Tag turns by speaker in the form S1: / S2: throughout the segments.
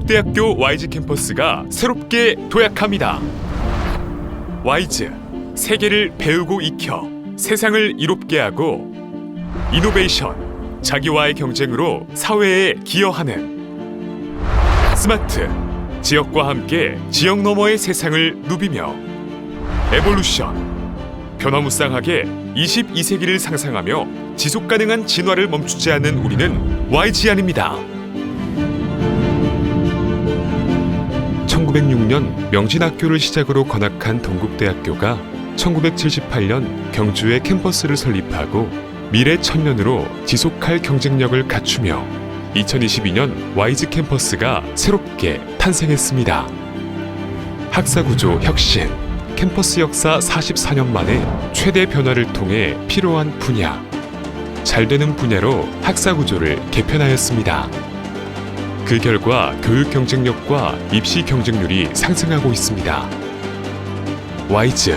S1: 동국대학교 YG 캠퍼스가 새롭게 도약합니다. YG, 세계를 배우고 익혀 세상을 이롭게 하고 이노베이션, 자기와의 경쟁으로 사회에 기여하는 스마트, 지역과 함께 지역 너머의 세상을 누비며 에볼루션, 변화무쌍하게 22세기를 상상하며 지속가능한 진화를 멈추지 않는 우리는 YG안입니다. 1906년 명진학교를 시작으로 건학한 동국대학교가 1978년 경주에 캠퍼스를 설립하고 미래 천년으로 지속할 경쟁력을 갖추며 2022년 YG 캠퍼스가 새롭게 탄생했습니다. 학사구조 혁신, 캠퍼스 역사 44년 만에 최대 변화를 통해 필요한 분야, 잘 되는 분야로 학사구조를 개편하였습니다. 그 결과 교육 경쟁력과 입시 경쟁률이 상승하고 있습니다. YG,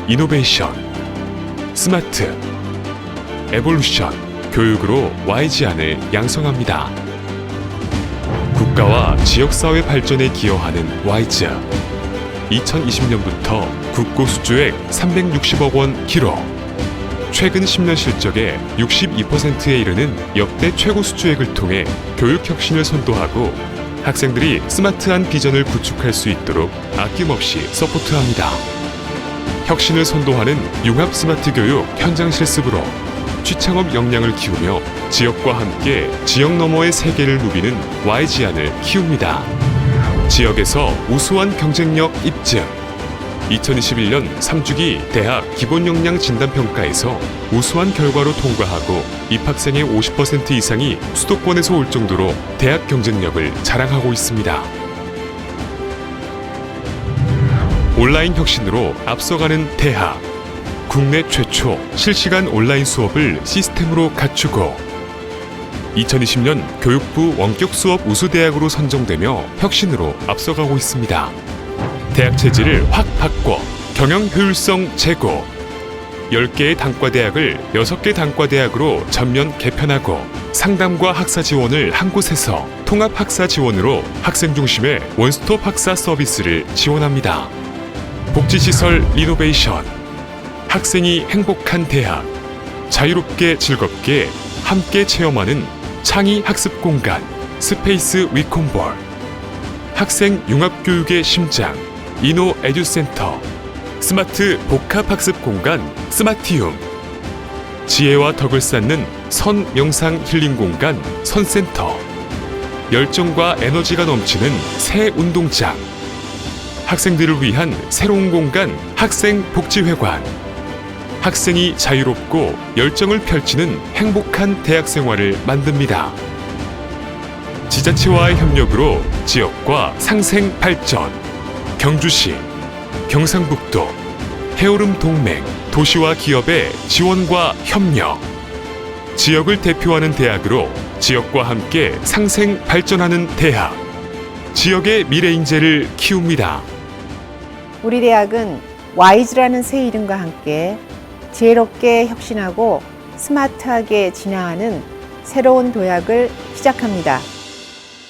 S1: 이노베이션, 스마트, 에볼루션, 교육으로 YG안을 양성합니다. 국가와 지역사회 발전에 기여하는 YG. 2020년부터 국고 수주액 360억 원 기록. 최근 10년 실적의 62%에 이르는 역대 최고 수주액을 통해 교육 혁신을 선도하고 학생들이 스마트한 비전을 구축할 수 있도록 아낌없이 서포트합니다. 혁신을 선도하는 융합 스마트 교육 현장 실습으로 취창업 역량을 키우며 지역과 함께 지역 너머의 세계를 누비는 YG안을 키웁니다. 지역에서 우수한 경쟁력 입증. 2021년 3주기 대학 기본역량 진단평가에서 우수한 결과로 통과하고 입학생의 50% 이상이 수도권에서 올 정도로 대학 경쟁력을 자랑하고 있습니다. 온라인 혁신으로 앞서가는 대학. 국내 최초 실시간 온라인 수업을 시스템으로 갖추고 2020년 교육부 원격 수업 우수대학으로 선정되며 혁신으로 앞서가고 있습니다. 대학 체질을 확 바꿔 경영 효율성 제고 10개의 단과대학을 6개 단과대학으로 전면 개편하고 상담과 학사 지원을 한 곳에서 통합 학사 지원으로 학생 중심의 원스톱 학사 서비스를 지원합니다. 복지시설 리노베이션, 학생이 행복한 대학, 자유롭게 즐겁게 함께 체험하는 창의 학습 공간 스페이스 위콤볼, 학생 융합교육의 심장 이노 에듀센터, 스마트 복합학습 공간 스마티움, 지혜와 덕을 쌓는 선 명상 힐링 공간 선센터, 열정과 에너지가 넘치는 새 운동장, 학생들을 위한 새로운 공간 학생 복지회관, 학생이 자유롭고 열정을 펼치는 행복한 대학 생활을 만듭니다. 지자체와의 협력으로 지역과 상생 발전. 경주시, 경상북도, 해오름 동맹, 도시와 기업의 지원과 협력. 지역을 대표하는 대학으로 지역과 함께 상생 발전하는 대학. 지역의 미래 인재를 키웁니다.
S2: 우리 대학은 YG라는 새 이름과 함께 지혜롭게 혁신하고 스마트하게 진화하는 새로운 도약을 시작합니다.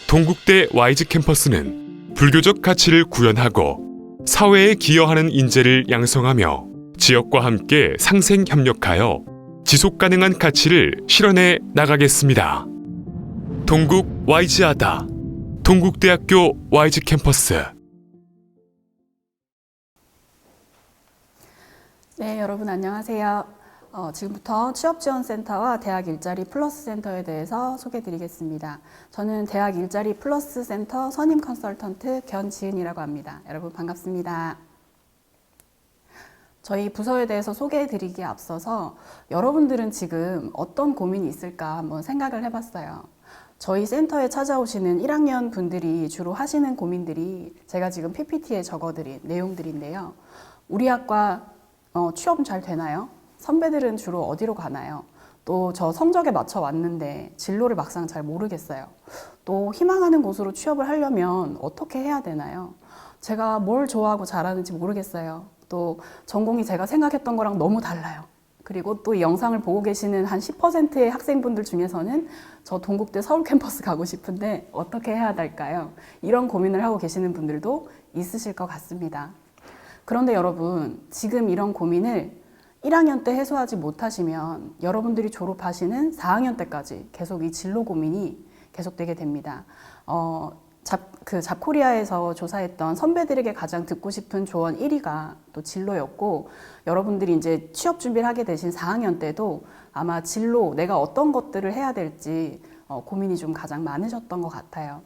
S1: 동국대 YG 캠퍼스는 불교적 가치를 구현하고 사회에 기여하는 인재를 양성하며 지역과 함께 상생 협력하여 지속가능한 가치를 실현해 나가겠습니다. 동국 YG하다. 동국대학교 YG 캠퍼스.
S3: 네, 여러분 안녕하세요. 지금부터 취업지원센터와 대학 일자리 플러스 센터에 대해서 소개해드리겠습니다. 저는 대학 일자리 플러스 센터 선임 컨설턴트 견지은이라고 합니다. 여러분 반갑습니다. 저희 부서에 대해서 소개해드리기에 앞서서 여러분들은 지금 어떤 고민이 있을까 한번 생각을 해봤어요. 저희 센터에 찾아오시는 1학년 분들이 주로 하시는 고민들이 제가 지금 PPT에 적어드린 내용들인데요. 우리 학과 취업 잘 되나요? 선배들은 주로 어디로 가나요? 또 저 성적에 맞춰 왔는데 진로를 막상 잘 모르겠어요. 또 희망하는 곳으로 취업을 하려면 어떻게 해야 되나요? 제가 뭘 좋아하고 잘하는지 모르겠어요. 또 전공이 제가 생각했던 거랑 너무 달라요. 그리고 또 이 영상을 보고 계시는 한 10%의 학생분들 중에서는 저 동국대 서울 캠퍼스 가고 싶은데 어떻게 해야 될까요? 이런 고민을 하고 계시는 분들도 있으실 것 같습니다. 그런데 여러분, 지금 이런 고민을 1학년 때 해소하지 못하시면 여러분들이 졸업하시는 4학년 때까지 계속 이 진로 고민이 계속되게 됩니다. 잡코리아에서 조사했던 선배들에게 가장 듣고 싶은 조언 1위가 또 진로였고, 여러분들이 이제 취업 준비를 하게 되신 4학년 때도 아마 진로, 내가 어떤 것들을 해야 될지 고민이 좀 가장 많으셨던 것 같아요.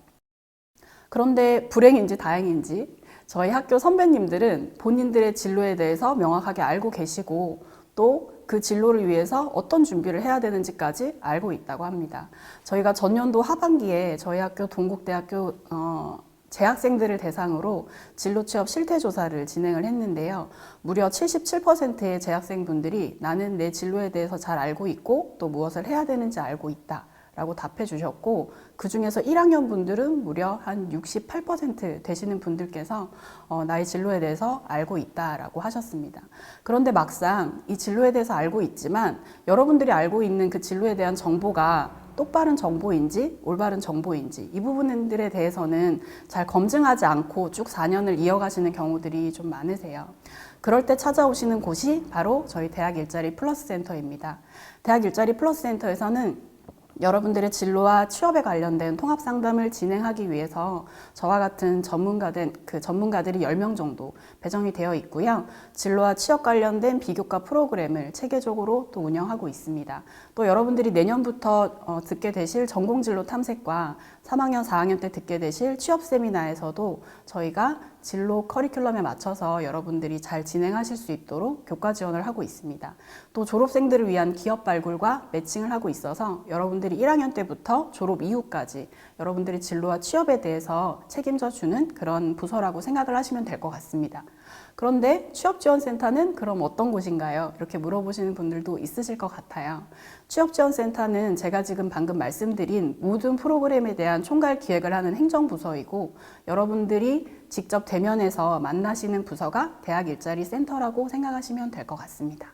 S3: 그런데 불행인지 다행인지 저희 학교 선배님들은 본인들의 진로에 대해서 명확하게 알고 계시고 또 그 진로를 위해서 어떤 준비를 해야 되는지까지 알고 있다고 합니다. 저희가 전년도 하반기에 저희 학교 동국대학교 재학생들을 대상으로 진로 취업 실태 조사를 진행을 했는데요. 무려 77%의 재학생분들이 나는 내 진로에 대해서 잘 알고 있고 또 무엇을 해야 되는지 알고 있다 라고 답해 주셨고, 그 중에서 1학년 분들은 무려 한 68% 되시는 분들께서 나의 진로에 대해서 알고 있다라고 하셨습니다. 그런데 막상 이 진로에 대해서 알고 있지만 여러분들이 알고 있는 그 진로에 대한 정보가 똑바른 정보인지 올바른 정보인지 이 부분들에 대해서는 잘 검증하지 않고 쭉 4년을 이어가시는 경우들이 좀 많으세요. 그럴 때 찾아오시는 곳이 바로 저희 대학 일자리 플러스 센터입니다. 대학 일자리 플러스 센터에서는 여러분들의 진로와 취업에 관련된 통합 상담을 진행하기 위해서 저와 같은 전문가들이 10명 정도 배정이 되어 있고요. 진로와 취업 관련된 비교과 프로그램을 체계적으로 또 운영하고 있습니다. 또 여러분들이 내년부터 듣게 되실 전공진로 탐색과 3학년, 4학년 때 듣게 되실 취업 세미나에서도 저희가 진로 커리큘럼에 맞춰서 여러분들이 잘 진행하실 수 있도록 교과 지원을 하고 있습니다. 또 졸업생들을 위한 기업 발굴과 매칭을 하고 있어서 여러분들이 1학년 때부터 졸업 이후까지 여러분들의 진로와 취업에 대해서 책임져 주는 그런 부서라고 생각을 하시면 될 것 같습니다. 그런데 취업지원센터는 그럼 어떤 곳인가요? 이렇게 물어보시는 분들도 있으실 것 같아요. 취업지원센터는 제가 지금 방금 말씀드린 모든 프로그램에 대한 총괄 기획을 하는 행정부서이고, 여러분들이 직접 대면해서 만나시는 부서가 대학 일자리 센터라고 생각하시면 될 것 같습니다.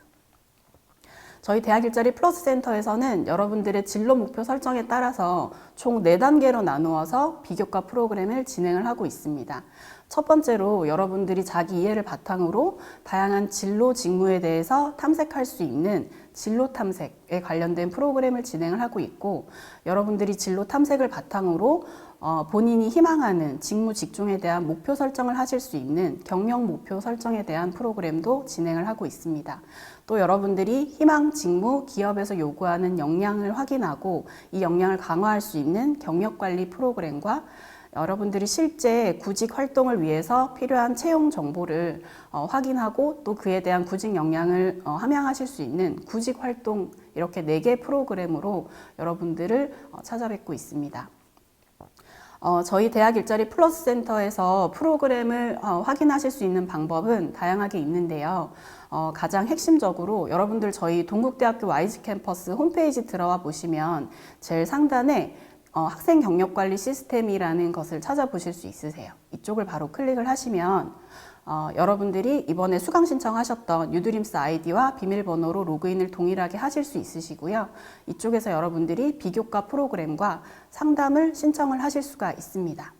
S3: 저희 대학 일자리 플러스 센터에서는 여러분들의 진로 목표 설정에 따라서 총 4단계로 나누어서 비교과 프로그램을 진행을 하고 있습니다. 첫 번째로 여러분들이 자기 이해를 바탕으로 다양한 진로 직무에 대해서 탐색할 수 있는 진로 탐색에 관련된 프로그램을 진행을 하고 있고, 여러분들이 진로 탐색을 바탕으로 본인이 희망하는 직무 직종에 대한 목표 설정을 하실 수 있는 경력 목표 설정에 대한 프로그램도 진행을 하고 있습니다. 또 여러분들이 희망 직무 기업에서 요구하는 역량을 확인하고 이 역량을 강화할 수 있는 경력관리 프로그램과 여러분들이 실제 구직 활동을 위해서 필요한 채용 정보를 확인하고 또 그에 대한 구직 역량을 함양하실 수 있는 구직 활동, 이렇게 4개 프로그램으로 여러분들을 찾아뵙고 있습니다. 저희 대학 일자리 플러스 센터에서 프로그램을 확인하실 수 있는 방법은 다양하게 있는데요. 가장 핵심적으로 여러분들 저희 동국대학교 YG 캠퍼스 홈페이지 들어와 보시면 제일 상단에 학생 경력 관리 시스템이라는 것을 찾아보실 수 있으세요. 이쪽을 바로 클릭을 하시면 여러분들이 이번에 수강 신청하셨던 유드림스 아이디와 비밀번호로 로그인을 동일하게 하실 수 있으시고요. 이쪽에서 여러분들이 비교과 프로그램과 상담을 신청을 하실 수가 있습니다.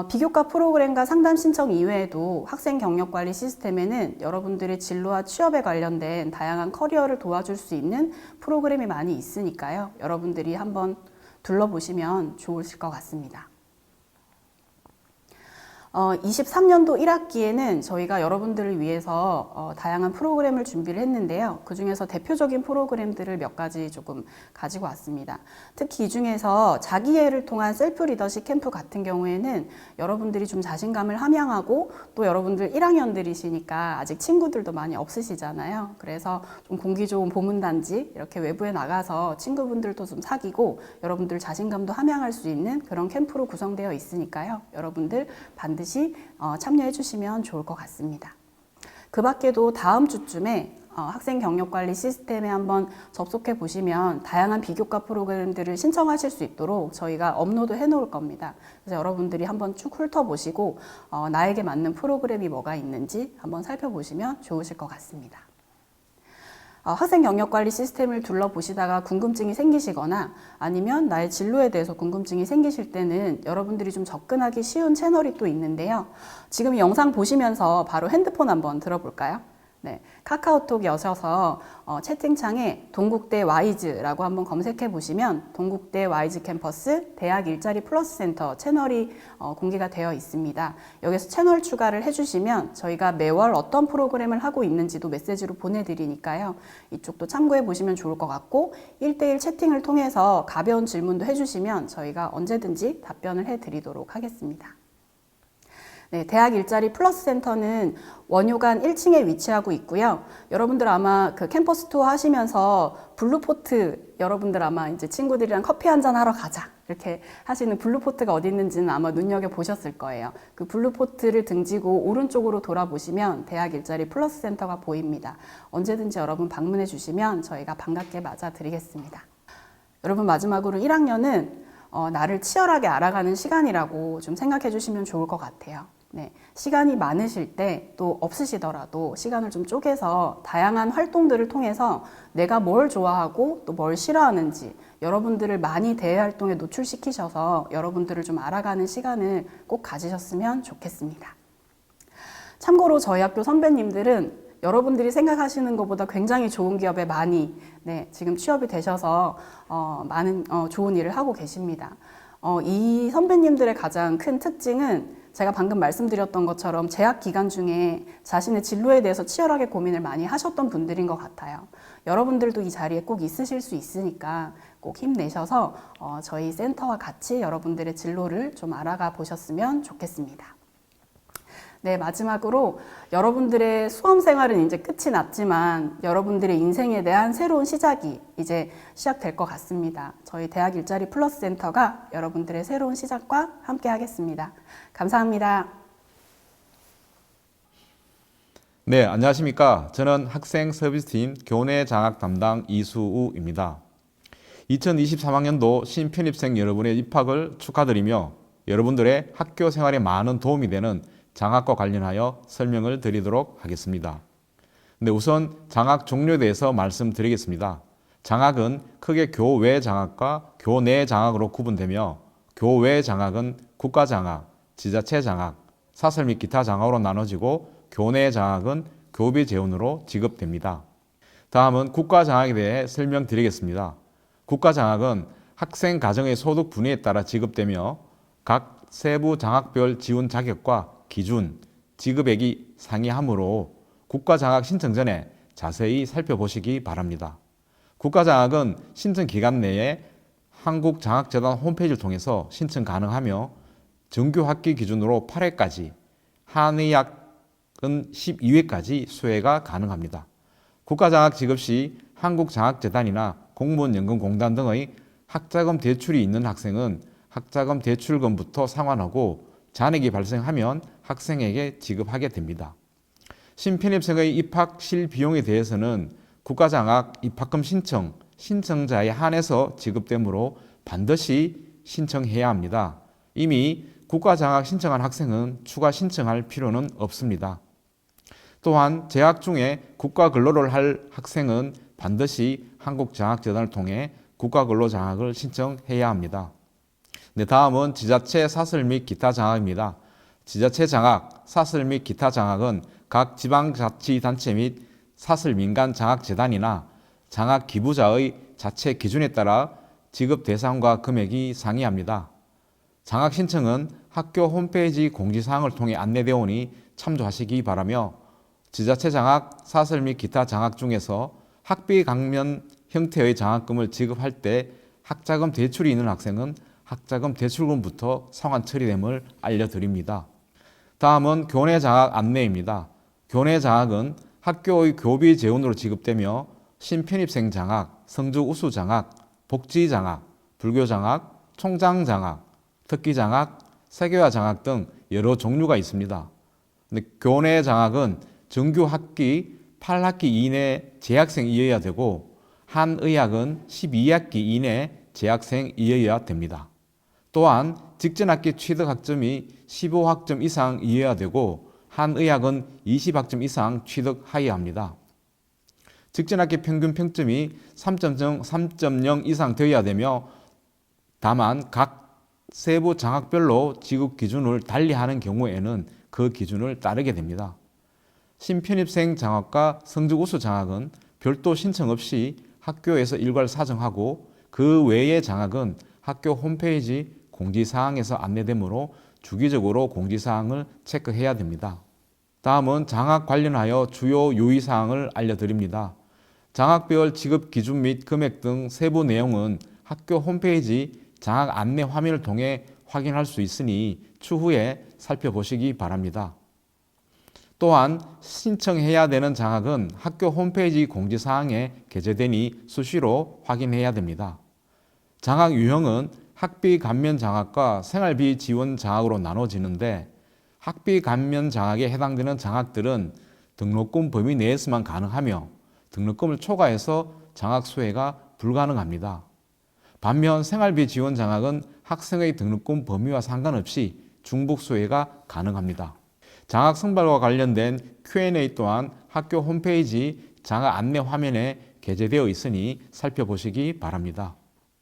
S3: 비교과 프로그램과 상담 신청 이외에도 학생 경력 관리 시스템에는 여러분들의 진로와 취업에 관련된 다양한 커리어를 도와줄 수 있는 프로그램이 많이 있으니까요. 여러분들이 한번 둘러보시면 좋으실 것 같습니다. 23년도 1학기에는 저희가 여러분들을 위해서 다양한 프로그램을 준비를 했는데요. 그 중에서 대표적인 프로그램들을 몇 가지 조금 가지고 왔습니다. 특히 이 중에서 자기이해를 통한 셀프 리더십 캠프 같은 경우에는 여러분들이 좀 자신감을 함양하고 또 여러분들 1학년들이시니까 아직 친구들도 많이 없으시잖아요. 그래서 좀 공기 좋은 보문단지 이렇게 외부에 나가서 친구분들도 좀 사귀고 여러분들 자신감도 함양할 수 있는 그런 캠프로 구성되어 있으니까요. 여러분들 반드시 참여해 주시면 좋을 것 같습니다. 그 밖에도 다음 주쯤에 학생 경력 관리 시스템에 한번 접속해 보시면 다양한 비교과 프로그램들을 신청하실 수 있도록 저희가 업로드 해 놓을 겁니다. 그래서 여러분들이 한번 쭉 훑어보시고 나에게 맞는 프로그램이 뭐가 있는지 한번 살펴보시면 좋으실 것 같습니다. 학생 영역 관리 시스템을 둘러보시다가 궁금증이 생기시거나 아니면 나의 진로에 대해서 궁금증이 생기실 때는 여러분들이 좀 접근하기 쉬운 채널이 또 있는데요. 지금 이 영상 보시면서 바로 핸드폰 한번 들어볼까요? 네, 카카오톡 여셔서 채팅창에 동국대 와이즈라고 한번 검색해 보시면 동국대 와이즈 캠퍼스 대학 일자리 플러스 센터 채널이 공개가 되어 있습니다. 여기서 채널 추가를 해주시면 저희가 매월 어떤 프로그램을 하고 있는지도 메시지로 보내드리니까요. 이쪽도 참고해 보시면 좋을 것 같고 1대1 채팅을 통해서 가벼운 질문도 해주시면 저희가 언제든지 답변을 해드리도록 하겠습니다. 네, 대학 일자리 플러스 센터는 원효관 1층에 위치하고 있고요. 여러분들 아마 그 캠퍼스 투어 하시면서 블루포트 여러분들 아마 이제 친구들이랑 커피 한잔 하러 가자 이렇게 하시는 블루포트가 어디 있는지는 아마 눈여겨 보셨을 거예요. 그 블루포트를 등지고 오른쪽으로 돌아보시면 대학 일자리 플러스 센터가 보입니다. 언제든지 여러분 방문해 주시면 저희가 반갑게 맞아드리겠습니다. 여러분 마지막으로 1학년은 나를 치열하게 알아가는 시간이라고 좀 생각해 주시면 좋을 것 같아요. 네, 시간이 많으실 때 또 없으시더라도 시간을 좀 쪼개서 다양한 활동들을 통해서 내가 뭘 좋아하고 또 뭘 싫어하는지 여러분들을 많이 대외 활동에 노출시키셔서 여러분들을 좀 알아가는 시간을 꼭 가지셨으면 좋겠습니다. 참고로 저희 학교 선배님들은 여러분들이 생각하시는 것보다 굉장히 좋은 기업에 많이 지금 취업이 되셔서 많은 좋은 일을 하고 계십니다. 이 선배님들의 가장 큰 특징은 제가 방금 말씀드렸던 것처럼 재학 기간 중에 자신의 진로에 대해서 치열하게 고민을 많이 하셨던 분들인 것 같아요. 여러분들도 이 자리에 꼭 있으실 수 있으니까 꼭 힘내셔서 저희 센터와 같이 여러분들의 진로를 좀 알아가 보셨으면 좋겠습니다. 네, 마지막으로 여러분들의 수험 생활은 이제 끝이 났지만 여러분들의 인생에 대한 새로운 시작이 이제 시작될 것 같습니다. 저희 대학 일자리 플러스 센터가 여러분들의 새로운 시작과 함께 하겠습니다. 감사합니다.
S4: 네, 안녕하십니까. 저는 학생 서비스팀 교내 장학 담당 이수우입니다. 2023학년도 신편입생 여러분의 입학을 축하드리며 여러분들의 학교 생활에 많은 도움이 되는 장학과 관련하여 설명을 드리도록 하겠습니다. 네, 우선 장학 종류에 대해서 말씀드리겠습니다. 장학은 크게 교외 장학과 교내 장학으로 구분되며 교외 장학은 국가장학, 지자체 장학, 사설 및 기타 장학으로 나눠지고 교내 장학은 교비 재원으로 지급됩니다. 다음은 국가장학에 대해 설명드리겠습니다. 국가장학은 학생 가정의 소득 분위에 따라 지급되며 각 세부 장학별 지원 자격과 기준, 지급액이 상이하므로 국가장학 신청 전에 자세히 살펴보시기 바랍니다. 국가장학은 신청 기간 내에 한국장학재단 홈페이지를 통해서 신청 가능하며 정규 학기 기준으로 8회까지, 한의학은 12회까지 수혜가 가능합니다. 국가장학 지급 시 한국장학재단이나 공무원연금공단 등의 학자금 대출이 있는 학생은 학자금 대출금부터 상환하고 잔액이 발생하면 학생에게 지급하게 됩니다. 신편입생의 입학실 비용에 대해서는 국가장학 입학금 신청자에 한해서 지급되므로 반드시 신청해야 합니다. 이미 국가장학 신청한 학생은 추가 신청할 필요는 없습니다. 또한 재학 중에 국가근로를 할 학생은 반드시 한국장학재단을 통해 국가근로장학을 신청해야 합니다. 네, 다음은 지자체 사설 및 기타 장학입니다. 지자체 장학, 사설 및 기타 장학은 각 지방자치단체 및 사설 민간장학재단이나 장학 기부자의 자체 기준에 따라 지급 대상과 금액이 상이합니다. 장학 신청은 학교 홈페이지 공지사항을 통해 안내되어 오니 참조하시기 바라며 지자체 장학, 사설 및 기타 장학 중에서 학비 강면 형태의 장학금을 지급할 때 학자금 대출이 있는 학생은 학자금 대출금부터 상환 처리됨을 알려드립니다. 다음은 교내 장학 안내입니다. 교내 장학은 학교의 교비 재원으로 지급되며 신편입생 장학, 성적 우수 장학, 복지 장학, 불교 장학, 총장 장학, 특기 장학, 세계화 장학 등 여러 종류가 있습니다. 교내 장학은 정규 학기 8학기 이내 재학생이어야 되고 한의학은 12학기 이내 재학생이어야 됩니다. 또한 직전학기 취득학점이 15학점 이상이어야 되고 한의학은 20학점 이상 취득하여야 합니다. 직전학기 평균 평점이 3.0 이상 되어야 되며 다만 각 세부 장학별로 지급 기준을 달리하는 경우에는 그 기준을 따르게 됩니다. 신편입생 장학과 성적 우수 장학은 별도 신청 없이 학교에서 일괄 사정하고 그 외의 장학은 학교 홈페이지 공지사항에서 안내되므로 주기적으로 공지사항을 체크해야 됩니다. 다음은 장학 관련하여 주요 유의사항을 알려드립니다. 장학별 지급 기준 및 금액 등 세부 내용은 학교 홈페이지 장학 안내 화면을 통해 확인할 수 있으니 추후에 살펴보시기 바랍니다. 또한 신청해야 되는 장학은 학교 홈페이지 공지사항에 게재되니 수시로 확인해야 됩니다. 장학 유형은 학비 감면 장학과 생활비 지원 장학으로 나눠지는데 학비 감면 장학에 해당되는 장학들은 등록금 범위 내에서만 가능하며 등록금을 초과해서 장학 수혜가 불가능합니다. 반면 생활비 지원 장학은 학생의 등록금 범위와 상관없이 중복 수혜가 가능합니다. 장학 선발과 관련된 Q&A 또한 학교 홈페이지 장학 안내 화면에 게재되어 있으니 살펴보시기 바랍니다.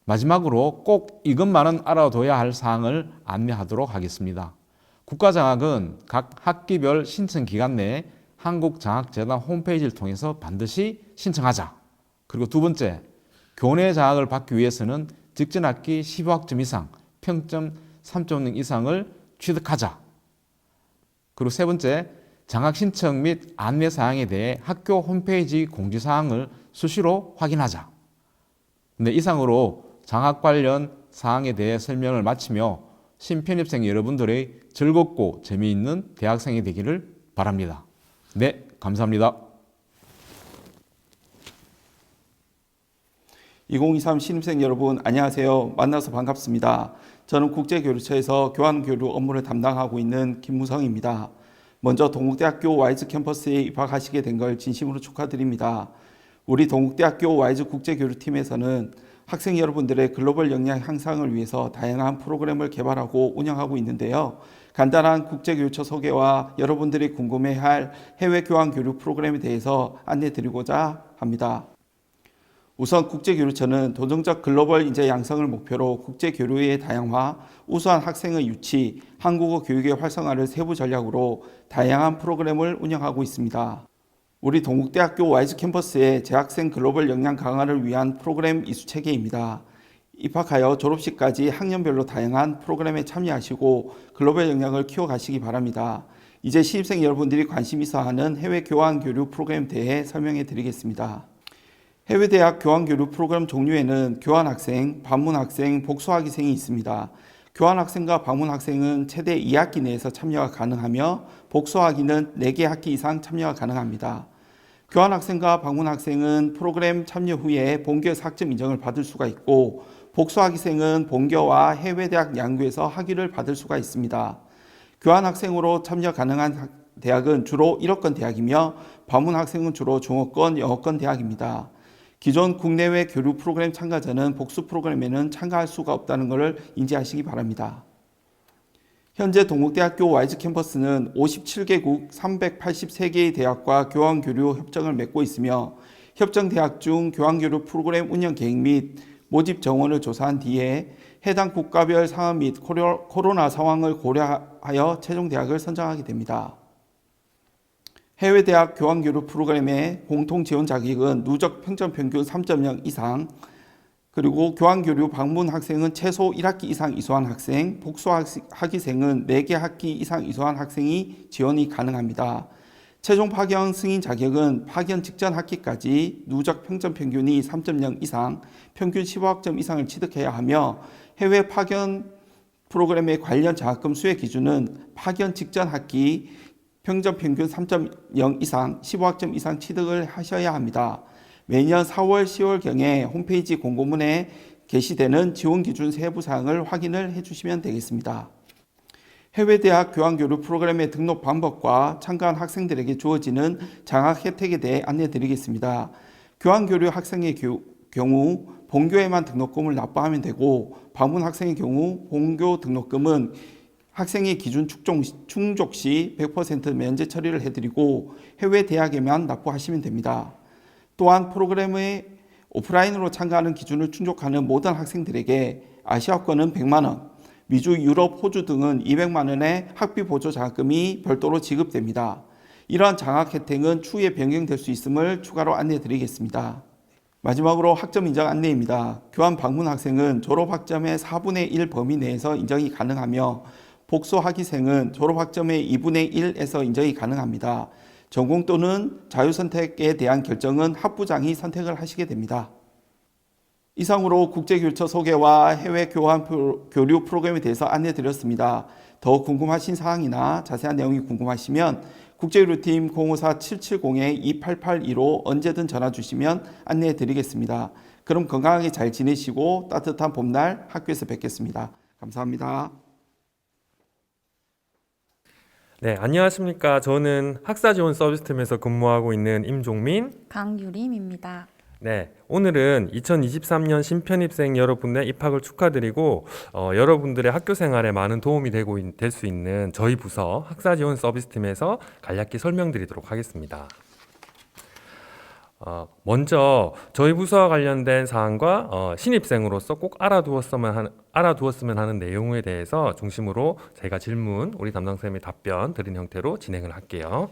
S4: 마지막으로 꼭 이것만은 알아둬야 할 사항을 안내하도록 하겠습니다. 국가장학은 각 학기별 신청 기간 내에 한국장학재단 홈페이지를 통해서 반드시 신청하자. 그리고 두 번째, 교내 장학을 받기 위해서는 직전학기 15학점 이상, 평점 3.0 이상을 취득하자. 그리고 세 번째, 장학 신청 및 안내 사항에 대해 학교 홈페이지 공지사항을 수시로 확인하자. 네, 이상으로 장학 관련 사항에 대해 설명을 마치며 신편입생 여러분들의 즐겁고 재미있는 대학생이 되기를 바랍니다. 네, 감사합니다.
S5: 2023 신입생 여러분 안녕하세요. 만나서 반갑습니다. 저는 국제교류처에서 교환교류 업무를 담당하고 있는 김무성입니다. 먼저 동국대학교 와이즈 캠퍼스에 입학하시게 된 걸 진심으로 축하드립니다. 우리 동국대학교 와이즈 국제교류팀에서는 학생 여러분들의 글로벌 역량 향상을 위해서 다양한 프로그램을 개발하고 운영하고 있는데요. 간단한 국제교류처 소개와 여러분들이 궁금해할 해외 교환교류 프로그램에 대해서 안내드리고자 합니다. 우선 국제교류처는 도전적 글로벌 인재 양성을 목표로 국제교류의 다양화, 우수한 학생의 유치, 한국어 교육의 활성화를 세부 전략으로 다양한 프로그램을 운영하고 있습니다. 우리 동국대학교 와이즈 캠퍼스의 재학생 글로벌 역량 강화를 위한 프로그램 이수 체계입니다. 입학하여 졸업식까지 학년별로 다양한 프로그램에 참여하시고 글로벌 역량을 키워가시기 바랍니다. 이제 신입생 여러분들이 관심 있어 하는 해외 교환교류 프로그램에 대해 설명해 드리겠습니다. 해외대학 교환교류 프로그램 종류에는 교환학생, 방문학생, 복수학위생이 있습니다. 교환학생과 방문학생은 최대 2학기 내에서 참여가 가능하며 복수학위는 4개 학기 이상 참여가 가능합니다. 교환학생과 방문학생은 프로그램 참여 후에 본교에서 학점 인정을 받을 수가 있고 복수학위생은 본교와 해외대학 양교에서 학위를 받을 수가 있습니다. 교환학생으로 참여 가능한 대학은 주로 1호권 대학이며 방문학생은 주로 중호권, 영어권 대학입니다. 기존 국내외 교류 프로그램 참가자는 복수 프로그램에는 참가할 수가 없다는 것을 인지하시기 바랍니다. 현재 동국대학교 와이즈 캠퍼스는 57개국 383개의 대학과 교환교류 협정을 맺고 있으며 협정 대학 중 교환교류 프로그램 운영 계획 및 모집 정원을 조사한 뒤에 해당 국가별 상황 및 코로나 상황을 고려하여 최종 대학을 선정하게 됩니다. 해외대학 교환교류 프로그램의 공통 지원 자격은 누적 평점 평균 3.0 이상, 그리고 교환교류 방문 학생은 최소 1학기 이상 이수한 학생, 복수학위생은 4개 학기 이상 이수한 학생이 지원이 가능합니다. 최종 파견 승인 자격은 파견 직전 학기까지 누적 평점 평균이 3.0 이상, 평균 15학점 이상을 취득해야 하며 해외 파견 프로그램의 관련 장학금 수혜 기준은 파견 직전 학기 평점 평균 3.0 이상, 15학점 이상 취득을 하셔야 합니다. 매년 4월, 10월경에 홈페이지 공고문에 게시되는 지원 기준 세부 사항을 확인을 해주시면 되겠습니다. 해외대학 교환교류 프로그램의 등록 방법과 참가한 학생들에게 주어지는 장학 혜택에 대해 안내드리겠습니다. 교환교류 학생의 경우 본교에만 등록금을 납부하면 되고 방문 학생의 경우 본교 등록금은 학생의 기준 충족 시 100% 면제 처리를 해드리고 해외 대학에만 납부하시면 됩니다. 또한 프로그램에 오프라인으로 참가하는 기준을 충족하는 모든 학생들에게 아시아권은 100만 원, 미주, 유럽, 호주 등은 200만 원의 학비 보조 장학금이 별도로 지급됩니다. 이러한 장학 혜택은 추후에 변경될 수 있음을 추가로 안내해 드리겠습니다. 마지막으로 학점 인정 안내입니다. 교환 방문 학생은 졸업 학점의 4분의 1 범위 내에서 인정이 가능하며 복수 학위생은 졸업 학점의 2분의 1에서 인정이 가능합니다. 전공 또는 자유선택에 대한 결정은 학부장이 선택을 하시게 됩니다. 이상으로 국제교류처 소개와 해외 교환 교류 프로그램에 대해서 안내드렸습니다. 더 궁금하신 사항이나 자세한 내용이 궁금하시면 국제교류팀 054-770-2882로 언제든 전화 주시면 안내해 드리겠습니다. 그럼 건강하게 잘 지내시고 따뜻한 봄날 학교에서 뵙겠습니다. 감사합니다.
S6: 네, 안녕하십니까. 저는 학사지원 서비스팀에서 근무하고 있는 임종민.
S7: 강유림입니다.
S6: 네, 오늘은 2023년 신편입생 여러분의 입학을 축하드리고 여러분들의 학교 생활에 많은 도움이 될 수 있는 저희 부서 학사지원 서비스팀에서 간략히 설명드리도록 하겠습니다. 먼저 저희 부서와 관련된 사항과 신입생으로서 꼭 알아두었으면 하는 내용에 대해서 중심으로 제가 질문, 우리 담당쌤이 답변 드린 형태로 진행을 할게요.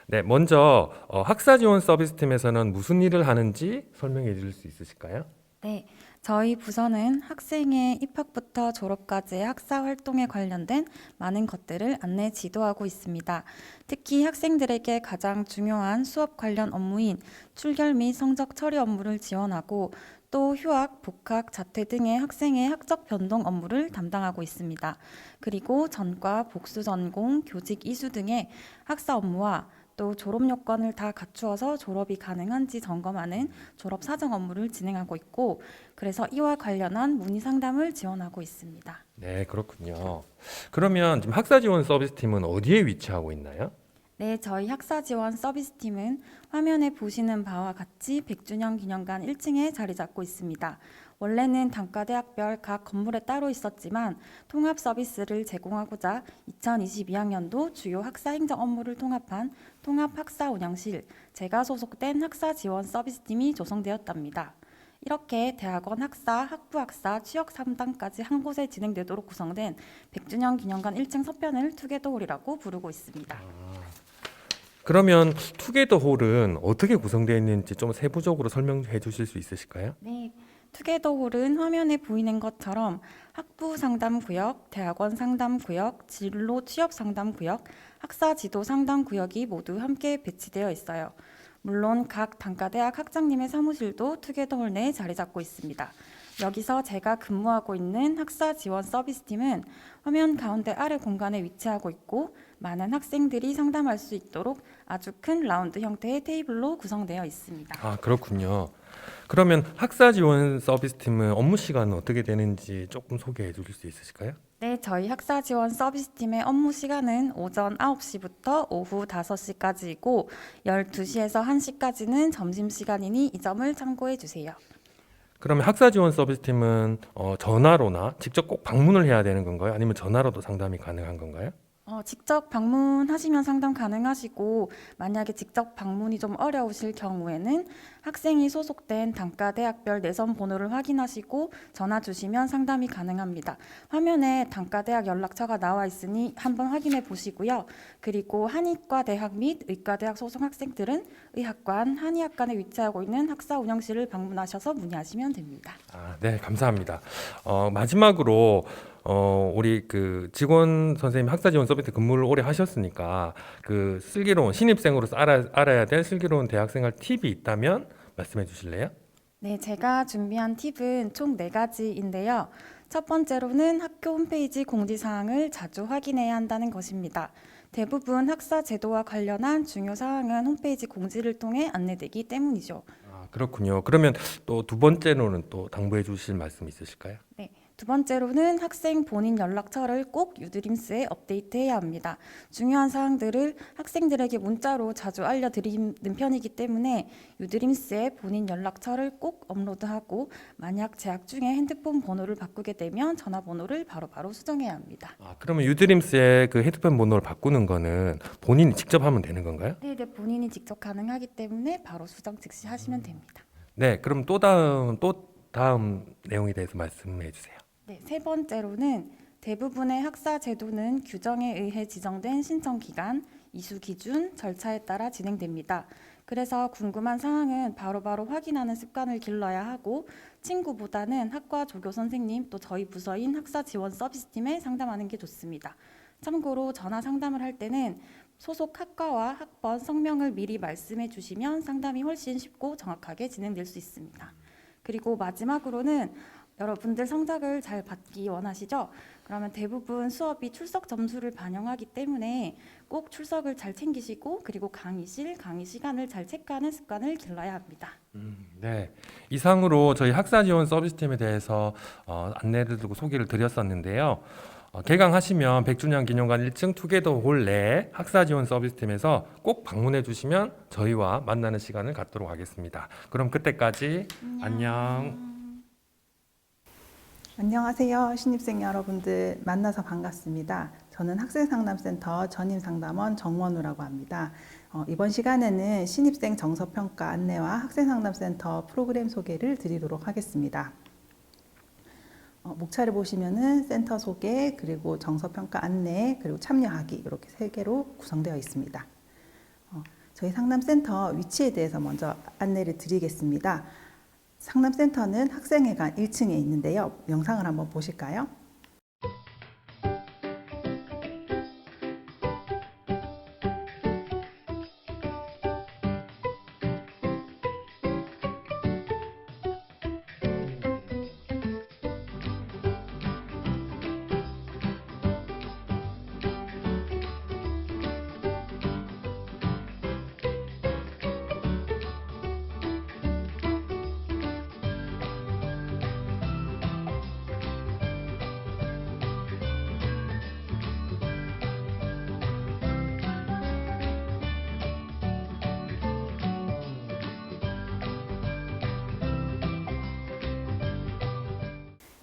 S6: 네, 먼저 학사지원 서비스팀에서는 무슨 일을 하는지 설명해 주실 수 있으실까요?
S7: 네, 저희 부서는 학생의 입학부터 졸업까지의 학사 활동에 관련된 많은 것들을 안내 지도하고 있습니다. 특히 학생들에게 가장 중요한 수업 관련 업무인 출결 및 성적 처리 업무를 지원하고 또 휴학, 복학, 자퇴 등의 학생의 학적 변동 업무를 담당하고 있습니다. 그리고 전과, 복수 전공, 교직 이수 등의 학사 업무와 또 졸업 요건을 다 갖추어서 졸업이 가능한지 점검하는 졸업 사정 업무를 진행하고 있고, 그래서 이와 관련한 문의 상담을 지원하고 있습니다.
S6: 네, 그렇군요. 그러면 지금 학사지원 서비스팀은 어디에 위치하고 있나요?
S7: 네, 저희 학사지원 서비스팀은 화면에 보시는 바와 같이 100주년 기념관 1층에 자리 잡고 있습니다. 원래는 단과대학별 각 건물에 따로 있었지만 통합 서비스를 제공하고자 2022학년도 주요 학사 행정 업무를 통합한 통합학사운영실, 제가 소속된 학사지원 서비스팀이 조성되었답니다. 이렇게 대학원 학사, 학부학사, 취역 3단까지 한 곳에 진행되도록 구성된 100주년 기념관 1층 서편을 투게더홀이라고 부르고 있습니다.
S6: 그러면 투게더홀은 어떻게 구성되어 있는지 좀 세부적으로 설명해 주실 수 있으실까요?
S7: 네, 투게더홀은 화면에 보이는 것처럼 학부 상담 구역, 대학원 상담 구역, 진로 취업 상담 구역, 학사 지도 상담 구역이 모두 함께 배치되어 있어요. 물론 각 단과대학 학장님의 사무실도 투게더홀 내에 자리 잡고 있습니다. 여기서 제가 근무하고 있는 학사 지원 서비스팀은 화면 가운데 아래 공간에 위치하고 있고 많은 학생들이 상담할 수 있도록 아주 큰 라운드 형태의 테이블로 구성되어 있습니다.
S6: 아, 그렇군요. 그러면 학사지원 서비스팀은 업무 시간은 어떻게 되는지 조금 소개해 주실 수 있으실까요?
S7: 네, 저희 학사지원 서비스팀의 업무 시간은 오전 9시부터 오후 5시까지이고 12시에서 1시까지는 점심시간이니 이 점을 참고해 주세요.
S6: 그러면 학사지원 서비스팀은 전화로나 직접 꼭 방문을 해야 되는 건가요? 아니면 전화로도 상담이 가능한 건가요?
S7: 직접 방문하시면 상담 가능하시고 만약에 직접 방문이 좀 어려우실 경우에는 학생이 소속된 단과대학별 내선 번호를 확인하시고 전화 주시면 상담이 가능합니다. 화면에 단과대학 연락처가 나와 있으니 한번 확인해 보시고요. 그리고 한의과대학 및 의과대학 소속 학생들은 의학관, 한의학관에 위치하고 있는 학사 운영실을 방문하셔서 문의하시면 됩니다.
S6: 아, 네, 감사합니다. 마지막으로 우리 그 직원 선생님 학사지원 서비스 근무를 오래 하셨으니까 그 슬기로운 신입생으로서 알아야 될 슬기로운 대학생활 팁이 있다면 말씀해 주실래요?
S7: 네, 제가 준비한 팁은 총 4가지인데요. 첫 번째로는 학교 홈페이지 공지사항을 자주 확인해야 한다는 것입니다. 대부분 학사 제도와 관련한 중요 사항은 홈페이지 공지를 통해 안내되기 때문이죠.
S6: 아, 그렇군요. 그러면 또 두 번째로는 또 당부해 주실 말씀 있으실까요?
S7: 네, 두 번째로는 학생 본인 연락처를 꼭 유드림스에 업데이트해야 합니다. 중요한 사항들을 학생들에게 문자로 자주 알려드리는 편이기 때문에 유드림스에 본인 연락처를 꼭 업로드하고 만약 재학 중에 핸드폰 번호를 바꾸게 되면 전화번호를 바로바로 수정해야 합니다.
S6: 그러면 유드림스의 그 핸드폰 번호를 바꾸는 거는 본인이 직접 하면 되는 건가요?
S7: 네, 본인이 직접 가능하기 때문에 바로 수정 즉시 하시면 됩니다.
S6: 네, 그럼 또 다음 내용에 대해서 말씀해 주세요.
S7: 네, 세 번째로는 대부분의 학사 제도는 규정에 의해 지정된 신청 기간, 이수 기준, 절차에 따라 진행됩니다. 그래서 궁금한 사항은 바로바로 확인하는 습관을 길러야 하고 친구보다는 학과 조교 선생님 또 저희 부서인 학사 지원 서비스팀에 상담하는 게 좋습니다. 참고로 전화 상담을 할 때는 소속 학과와 학번, 성명을 미리 말씀해 주시면 상담이 훨씬 쉽고 정확하게 진행될 수 있습니다. 그리고 마지막으로는 여러분들 성적을 잘 받기 원하시죠? 그러면 대부분 수업이 출석 점수를 반영하기 때문에 꼭 출석을 잘 챙기시고 그리고 강의실, 강의 시간을 잘 체크하는 습관을 길러야 합니다.
S6: 네, 이상으로 저희 학사 지원 서비스팀에 대해서 안내를 두고 소개를 드렸었는데요. 개강하시면 100주년 기념관 1층 투게더 홀 내 학사 지원 서비스팀에서 꼭 방문해 주시면 저희와 만나는 시간을 갖도록 하겠습니다. 그럼 그때까지 안녕.
S8: 안녕하세요. 신입생 여러분들 만나서 반갑습니다. 저는 학생상담센터 전임상담원 정원우라고 합니다. 이번 시간에는 신입생 정서평가 안내와 학생상담센터 프로그램 소개를 드리도록 하겠습니다. 목차를 보시면은 센터 소개, 그리고 정서평가 안내, 그리고 참여하기 이렇게 3개로 구성되어 있습니다. 저희 상담센터 위치에 대해서 먼저 안내를 드리겠습니다. 상담센터는 학생회관 1층에 있는데요. 영상을 한번 보실까요?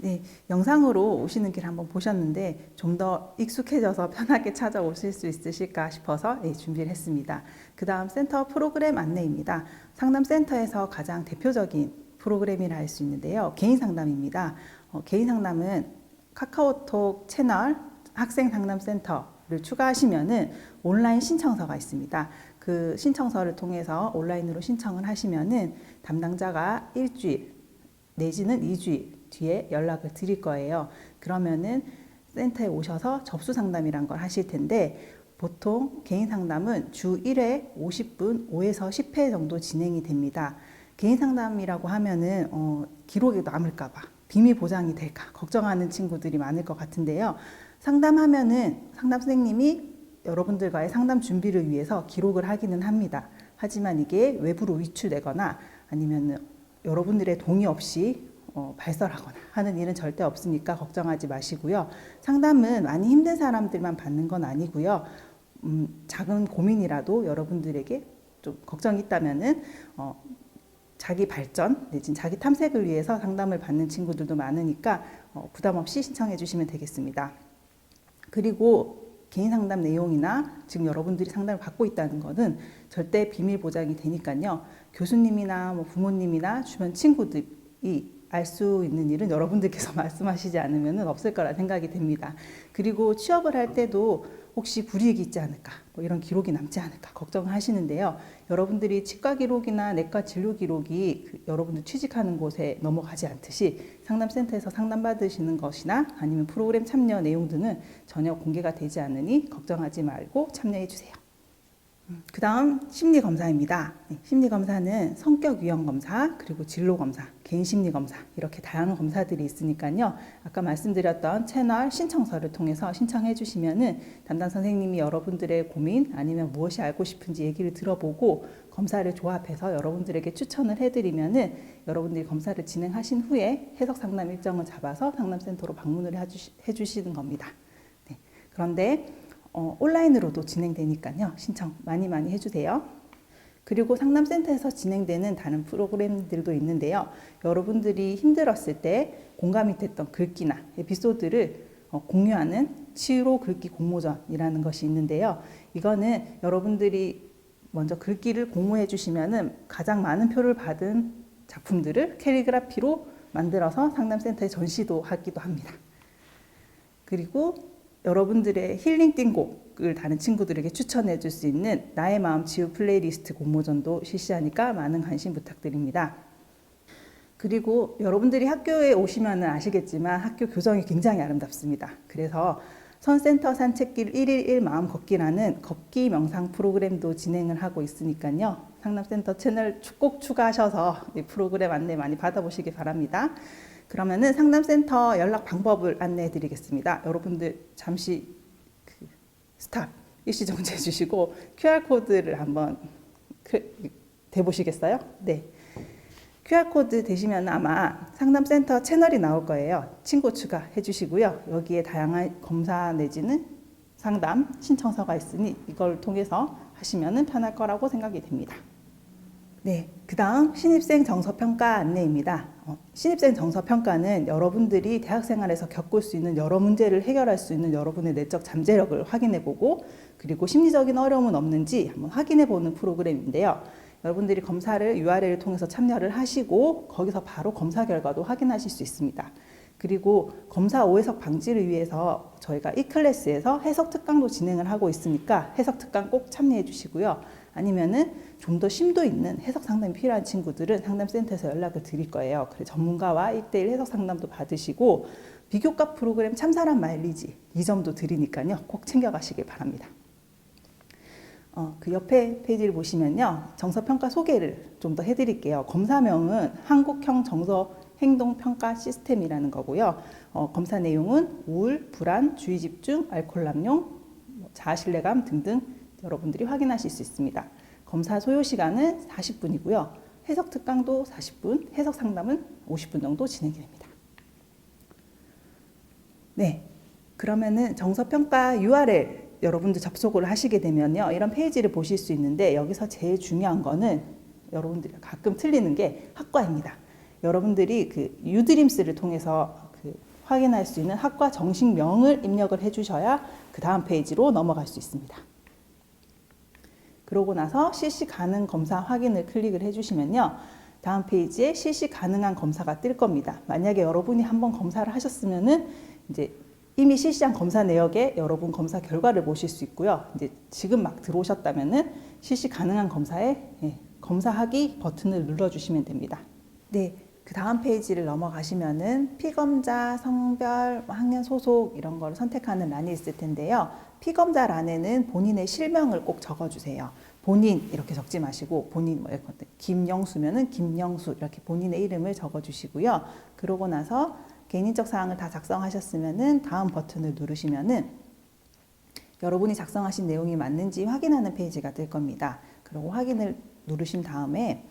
S8: 네, 영상으로 오시는 길 한번 보셨는데 좀 더 익숙해져서 편하게 찾아오실 수 있으실까 싶어서 준비를 했습니다. 그 다음 센터 프로그램 안내입니다. 상담센터에서 가장 대표적인 프로그램이라 할 수 있는데요. 개인 상담입니다. 개인 상담은 카카오톡 채널 학생상담센터를 추가하시면은 온라인 신청서가 있습니다. 그 신청서를 통해서 온라인으로 신청을 하시면은 담당자가 일주일 내지는 2주일 뒤에 연락을 드릴 거예요. 그러면은 센터에 오셔서 접수 상담이란 걸 하실 텐데 보통 개인 상담은 주 1회 50분 5에서 10회 정도 진행이 됩니다. 개인 상담이라고 하면은 기록에 남을까 봐 비밀 보장이 될까 걱정하는 친구들이 많을 것 같은데요. 상담하면은 상담 선생님이 여러분들과의 상담 준비를 위해서 기록을 하기는 합니다. 하지만 이게 외부로 위출되거나 아니면 여러분들의 동의 없이 발설하거나 하는 일은 절대 없으니까 걱정하지 마시고요. 상담은 많이 힘든 사람들만 받는 건 아니고요. 작은 고민이라도 여러분들에게 좀 걱정이 있다면은 자기 발전 내지는 자기 탐색을 위해서 상담을 받는 친구들도 많으니까 부담 없이 신청해 주시면 되겠습니다. 그리고 개인 상담 내용이나 지금 여러분들이 상담을 받고 있다는 것은 절대 비밀 보장이 되니까요. 교수님이나 부모님이나 주변 친구들이 알 수 있는 일은 여러분들께서 말씀하시지 않으면 없을 거라 생각이 됩니다. 그리고 취업을 할 때도 혹시 불이익이 있지 않을까, 이런 기록이 남지 않을까 걱정을 하시는데요. 여러분들이 치과 기록이나 내과 진료 기록이 여러분들 취직하는 곳에 넘어가지 않듯이 상담센터에서 상담받으시는 것이나 아니면 프로그램 참여 내용 등은 전혀 공개가 되지 않으니 걱정하지 말고 참여해 주세요. 그 다음 심리검사입니다. 심리검사는 성격 유형 검사, 그리고 진로 검사, 개인 심리 검사 이렇게 다양한 검사들이 있으니까요. 아까 말씀드렸던 채널 신청서를 통해서 신청해 주시면은 담당 선생님이 여러분들의 고민 아니면 무엇이 알고 싶은지 얘기를 들어보고 검사를 조합해서 여러분들에게 추천을 해드리면은 여러분들이 검사를 진행하신 후에 해석 상담 일정을 잡아서 상담센터로 방문을 해주시는 겁니다. 네. 그런데 온라인으로도 진행되니까요. 신청 많이 해주세요. 그리고 상담센터에서 진행되는 다른 프로그램들도 있는데요. 여러분들이 힘들었을 때 공감이 됐던 글귀나 에피소드를 공유하는 치료 글귀 공모전이라는 것이 있는데요. 이거는 여러분들이 먼저 글귀를 공모해 주시면은 가장 많은 표를 받은 작품들을 캘리그라피로 만들어서 상담센터에 전시도 하기도 합니다. 그리고 여러분들의 힐링 띵곡을 다른 친구들에게 추천해 줄 수 있는 나의 마음 치유 플레이리스트 공모전도 실시하니까 많은 관심 부탁드립니다. 그리고 여러분들이 학교에 오시면 아시겠지만 학교 교정이 굉장히 아름답습니다. 그래서 선센터 산책길 1일 1마음 걷기라는 걷기 명상 프로그램도 진행을 하고 있으니까요. 상담센터 채널 꼭 추가하셔서 이 프로그램 안내 많이 받아보시기 바랍니다. 그러면은 상담센터 연락 방법을 안내해 드리겠습니다. 여러분들 잠시 스탑 일시 정지해 주시고 QR코드를 한번 대보시겠어요? 네. QR코드 되시면 아마 상담센터 채널이 나올 거예요. 친구 추가해 주시고요. 여기에 다양한 검사 내지는 상담 신청서가 있으니 이걸 통해서 하시면 편할 거라고 생각이 됩니다. 네, 그 다음 신입생 정서평가 안내입니다. 신입생 정서평가는 여러분들이 대학생활에서 겪을 수 있는 여러 문제를 해결할 수 있는 여러분의 내적 잠재력을 확인해보고 그리고 심리적인 어려움은 없는지 한번 확인해보는 프로그램인데요. 여러분들이 검사를 URL을 통해서 참여를 하시고 거기서 바로 검사 결과도 확인하실 수 있습니다. 그리고 검사 오해석 방지를 위해서 저희가 이 클래스에서 해석 특강도 진행을 하고 있으니까 해석 특강 꼭 참여해 주시고요. 아니면은 좀 더 심도 있는 해석 상담이 필요한 친구들은 상담센터에서 연락을 드릴 거예요. 그래서 전문가와 1대1 해석 상담도 받으시고 비교과 프로그램 참사란 마일리지 이 점도 드리니까요. 꼭 챙겨가시길 바랍니다. 그 옆에 페이지를 보시면요. 정서평가 소개를 좀 더 해드릴게요. 검사명은 한국형 정서행동평가 시스템이라는 거고요. 검사 내용은 우울, 불안, 주의집중, 알코올 남용, 자아신뢰감 등등 여러분들이 확인하실 수 있습니다. 검사 소요 시간은 40분이고요. 해석 특강도 40분, 해석 상담은 50분 정도 진행이 됩니다. 네, 그러면은 정서평가 URL 여러분들 접속을 하시게 되면요. 이런 페이지를 보실 수 있는데 여기서 제일 중요한 거는 여러분들이 가끔 틀리는 게 학과입니다. 여러분들이 그 유드림스를 통해서 확인할 수 있는 학과 정식명을 입력을 해주셔야 그 다음 페이지로 넘어갈 수 있습니다. 그러고 나서 실시 가능 검사 확인을 클릭을 해주시면요. 다음 페이지에 실시 가능한 검사가 뜰 겁니다. 만약에 여러분이 한번 검사를 하셨으면은 이제 이미 실시한 검사 내역에 여러분 검사 결과를 보실 수 있고요. 이제 지금 막 들어오셨다면은 실시 가능한 검사에 검사하기 버튼을 눌러주시면 됩니다. 네, 그 다음 페이지를 넘어가시면은 피검자, 성별, 학년 소속 이런 걸 선택하는 란이 있을 텐데요. 피검자 란에는 본인의 실명을 꼭 적어주세요. 본인 이렇게 적지 마시고 본인 김영수면은 김영수 이렇게 본인의 이름을 적어주시고요. 그러고 나서 개인적 사항을 다 작성하셨으면은 다음 버튼을 누르시면은 여러분이 작성하신 내용이 맞는지 확인하는 페이지가 뜰 겁니다. 그리고 확인을 누르신 다음에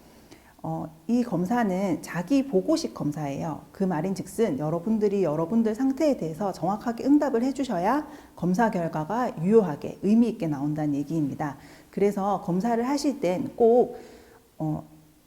S8: 이 검사는 자기 보고식 검사예요. 그 말인즉슨 여러분들이 여러분들 상태에 대해서 정확하게 응답을 해주셔야 검사 결과가 유효하게 의미 있게 나온다는 얘기입니다. 그래서 검사를 하실 땐 꼭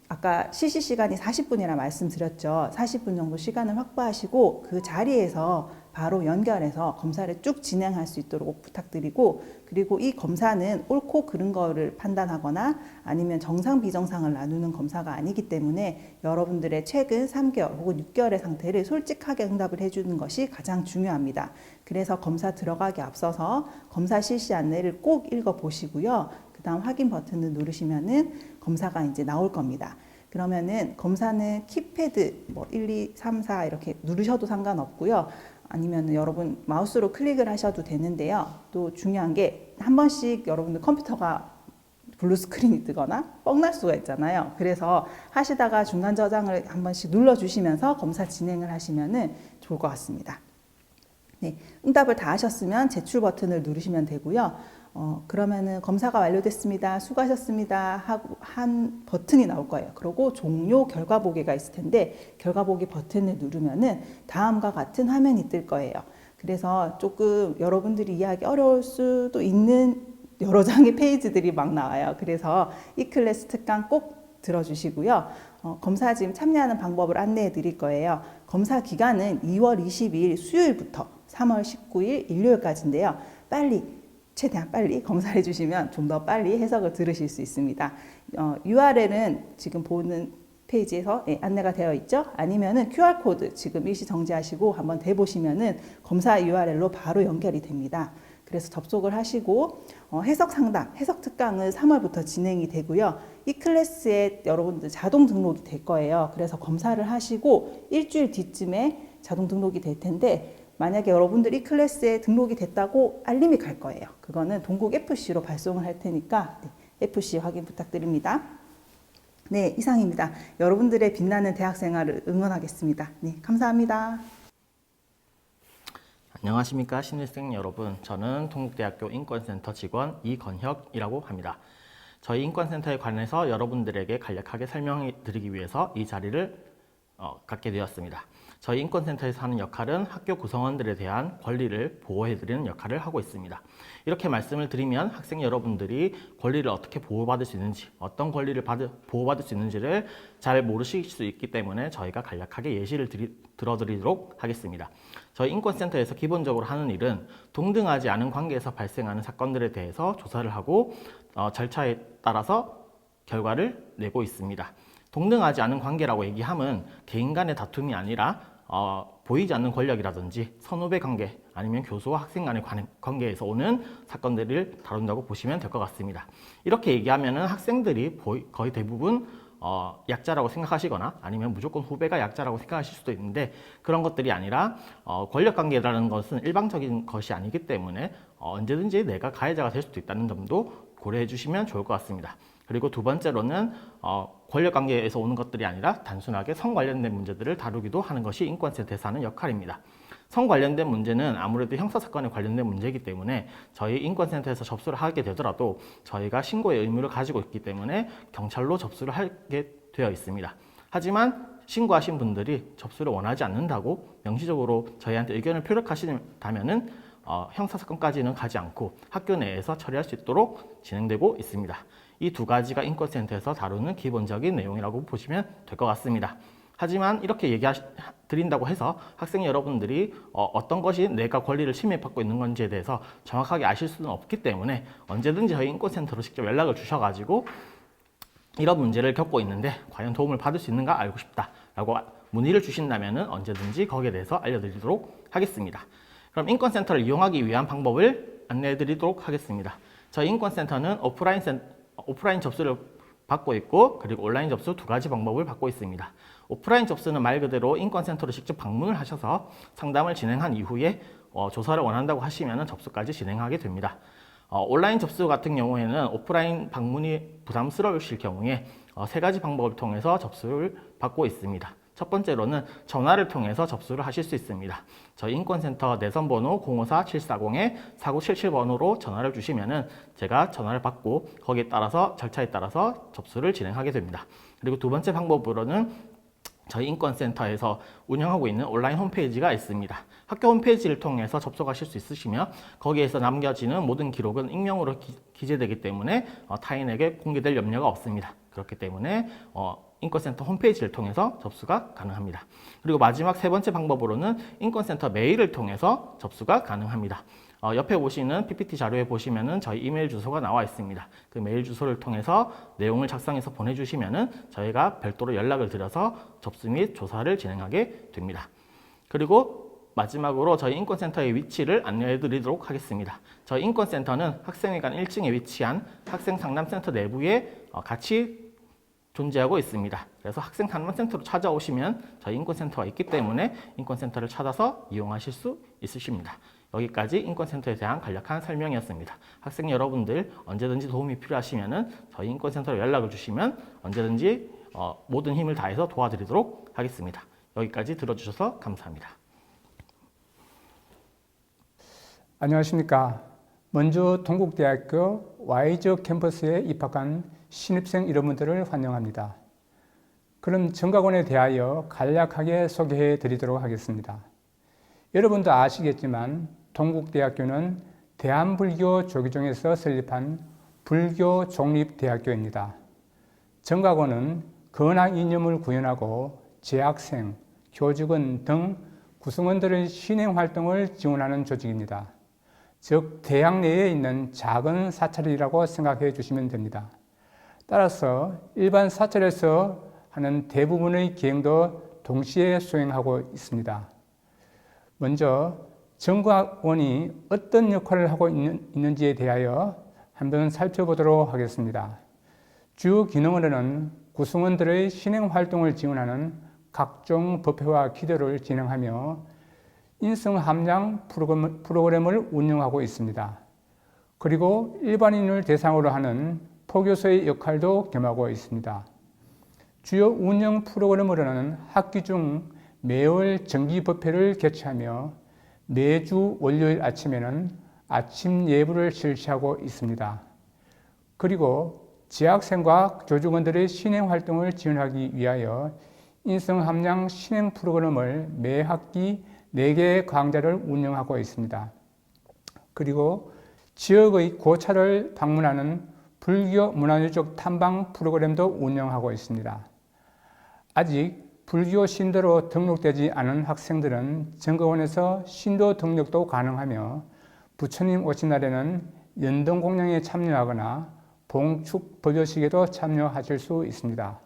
S8: 아까 실시 시간이 40분이라 말씀드렸죠. 40분 정도 시간을 확보하시고 그 자리에서 바로 연결해서 검사를 쭉 진행할 수 있도록 꼭 부탁드리고 그리고 이 검사는 옳고 그른 거를 판단하거나 아니면 정상 비정상을 나누는 검사가 아니기 때문에 여러분들의 최근 3개월 혹은 6개월의 상태를 솔직하게 응답을 해주는 것이 가장 중요합니다. 그래서 검사 들어가기 앞서서 검사 실시 안내를 꼭 읽어보시고요. 그 다음 확인 버튼을 누르시면은 검사가 이제 나올 겁니다. 그러면은 검사는 키패드 1, 2, 3, 4 이렇게 누르셔도 상관없고요. 아니면 여러분 마우스로 클릭을 하셔도 되는데요. 또 중요한 게 한 번씩 여러분들 컴퓨터가 블루 스크린이 뜨거나 뻥날 수가 있잖아요. 그래서 하시다가 중간 저장을 한 번씩 눌러주시면서 검사 진행을 하시면은 좋을 것 같습니다. 네, 응답을 다 하셨으면 제출 버튼을 누르시면 되고요. 그러면은 검사가 완료됐습니다. 수고하셨습니다. 하고 한 버튼이 나올 거예요. 그리고 종료 결과 보기가 있을 텐데 결과 보기 버튼을 누르면은 다음과 같은 화면이 뜰 거예요. 그래서 조금 여러분들이 이해하기 어려울 수도 있는 여러 장의 페이지들이 막 나와요. 그래서 이 클래스 특강 꼭 들어주시고요. 검사 지금 참여하는 방법을 안내해 드릴 거예요. 검사 기간은 2월 22일 수요일부터 3월 19일 일요일까지인데요. 최대한 빨리 검사해 주시면 좀 더 빨리 해석을 들으실 수 있습니다. URL은 지금 보는 페이지에서 안내가 되어 있죠. 아니면은 QR코드 지금 일시 정지하시고 한번 대보시면은 검사 URL로 바로 연결이 됩니다. 그래서 접속을 하시고 해석 상담, 해석 특강은 3월부터 진행이 되고요. 이 클래스에 여러분들 자동 등록이 될 거예요. 그래서 검사를 하시고 일주일 뒤쯤에 자동 등록이 될 텐데 만약에 여러분들이 클래스에 등록이 됐다고 알림이 갈 거예요. 그거는 동국 FC로 발송을 할 테니까 FC 확인 부탁드립니다. 네, 이상입니다. 여러분들의 빛나는 대학 생활을 응원하겠습니다. 네, 감사합니다.
S9: 안녕하십니까 신입생 여러분. 저는 동국대학교 인권센터 직원 이건혁이라고 합니다. 저희 인권센터에 관해서 여러분들에게 간략하게 설명해 드리기 위해서 이 자리를 갖게 되었습니다. 저희 인권센터에서 하는 역할은 학교 구성원들에 대한 권리를 보호해드리는 역할을 하고 있습니다. 이렇게 말씀을 드리면 학생 여러분들이 권리를 어떻게 보호받을 수 있는지, 어떤 권리를 보호받을 수 있는지를 잘 모르실 수 있기 때문에 저희가 간략하게 예시를 들어드리도록 하겠습니다. 저희 인권센터에서 기본적으로 하는 일은 동등하지 않은 관계에서 발생하는 사건들에 대해서 조사를 하고 절차에 따라서 결과를 내고 있습니다. 동등하지 않은 관계라고 얘기하면 개인 간의 다툼이 아니라 보이지 않는 권력이라든지 선후배 관계 아니면 교수와 학생 간의 관계에서 오는 사건들을 다룬다고 보시면 될 것 같습니다. 이렇게 얘기하면 학생들이 거의 대부분 약자라고 생각하시거나 아니면 무조건 후배가 약자라고 생각하실 수도 있는데 그런 것들이 아니라 권력관계라는 것은 일방적인 것이 아니기 때문에 언제든지 내가 가해자가 될 수도 있다는 점도 고려해 주시면 좋을 것 같습니다. 그리고 두 번째로는 권력관계에서 오는 것들이 아니라 단순하게 성 관련된 문제들을 다루기도 하는 것이 인권센터에서 하는 역할입니다. 성 관련된 문제는 아무래도 형사사건에 관련된 문제이기 때문에 저희 인권센터에서 접수를 하게 되더라도 저희가 신고의 의무를 가지고 있기 때문에 경찰로 접수를 하게 되어 있습니다. 하지만 신고하신 분들이 접수를 원하지 않는다고 명시적으로 저희한테 의견을 표력하신다면은 형사사건까지는 가지 않고 학교 내에서 처리할 수 있도록 진행되고 있습니다. 이 두 가지가 인권센터에서 다루는 기본적인 내용이라고 보시면 될 것 같습니다. 하지만 이렇게 드린다고 해서 학생 여러분들이 어떤 것이 내가 권리를 침해받고 있는 건지에 대해서 정확하게 아실 수는 없기 때문에 언제든지 저희 인권센터로 직접 연락을 주셔가지고 이런 문제를 겪고 있는데 과연 도움을 받을 수 있는가 알고 싶다라고 문의를 주신다면 언제든지 거기에 대해서 알려드리도록 하겠습니다. 그럼 인권센터를 이용하기 위한 방법을 안내해 드리도록 하겠습니다. 저희 인권센터는 오프라인 접수를 받고 있고 그리고 온라인 접수 두 가지 방법을 받고 있습니다. 오프라인 접수는 말 그대로 인권센터로 직접 방문을 하셔서 상담을 진행한 이후에 조사를 원한다고 하시면 접수까지 진행하게 됩니다. 온라인 접수 같은 경우에는 오프라인 방문이 부담스러우실 경우에 세 가지 방법을 통해서 접수를 받고 있습니다. 첫 번째로는 전화를 통해서 접수를 하실 수 있습니다. 저희 인권센터 내선번호 054-740-4977번호로 전화를 주시면은 제가 전화를 받고 거기에 따라서 절차에 따라서 접수를 진행하게 됩니다. 그리고 두 번째 방법으로는 저희 인권센터에서 운영하고 있는 온라인 홈페이지가 있습니다. 학교 홈페이지를 통해서 접속하실 수 있으시며 거기에서 남겨지는 모든 기록은 익명으로 기재되기 때문에 타인에게 공개될 염려가 없습니다. 그렇기 때문에 인권센터 홈페이지를 통해서 접수가 가능합니다. 그리고 마지막 세 번째 방법으로는 인권센터 메일을 통해서 접수가 가능합니다. 옆에 보시는 PPT 자료에 보시면은 저희 이메일 주소가 나와 있습니다. 그 메일 주소를 통해서 내용을 작성해서 보내주시면은 저희가 별도로 연락을 드려서 접수 및 조사를 진행하게 됩니다. 그리고 마지막으로 저희 인권센터의 위치를 안내해 드리도록 하겠습니다. 저희 인권센터는 학생회관 1층에 위치한 학생상담센터 내부에 같이 존재하고 있습니다. 그래서 학생상담센터로 찾아오시면 저희 인권센터가 있기 때문에 인권센터를 찾아서 이용하실 수 있으십니다. 여기까지 인권센터에 대한 간략한 설명이었습니다. 학생 여러분들 언제든지 도움이 필요하시면 저희 인권센터로 연락을 주시면 언제든지 모든 힘을 다해서 도와드리도록 하겠습니다. 여기까지 들어주셔서 감사합니다.
S10: 안녕하십니까. 먼저 동국대학교 와이즈 캠퍼스에 입학한 신입생 여러분들을 환영합니다. 그럼 정각원에 대하여 간략하게 소개해 드리도록 하겠습니다. 여러분도 아시겠지만 동국대학교는 대한불교 조계종에서 설립한 불교 종립대학교입니다. 정각원은 건학 이념을 구현하고 재학생, 교직원 등 구성원들의 신행활동을 지원하는 조직입니다. 즉 대학 내에 있는 작은 사찰이라고 생각해 주시면 됩니다. 따라서 일반 사찰에서 하는 대부분의 기행도 동시에 수행하고 있습니다. 먼저 정각원이 어떤 역할을 하고 있는지에 대하여 한번 살펴보도록 하겠습니다. 주요 기능으로는 구성원들의 신행활동을 지원하는 각종 법회와 기도를 진행하며 인성함양 프로그램을 운영하고 있습니다. 그리고 일반인을 대상으로 하는 포교소의 역할도 겸하고 있습니다. 주요 운영 프로그램으로는 학기 중 매월 정기 법회를 개최하며 매주 월요일 아침에는 아침 예불을 실시하고 있습니다. 그리고 재학생과 조직원들의 신행활동을 지원하기 위하여 인성함양 신행 프로그램을 매 학기 4개의 강좌를 운영하고 있습니다. 그리고 지역의 고차를 방문하는 불교 문화유적 탐방 프로그램도 운영하고 있습니다. 아직 불교 신도로 등록되지 않은 학생들은 정각원에서 신도 등록도 가능하며 부처님 오신 날에는 연등공양에 참여하거나 봉축 법요식에도 참여하실 수 있습니다.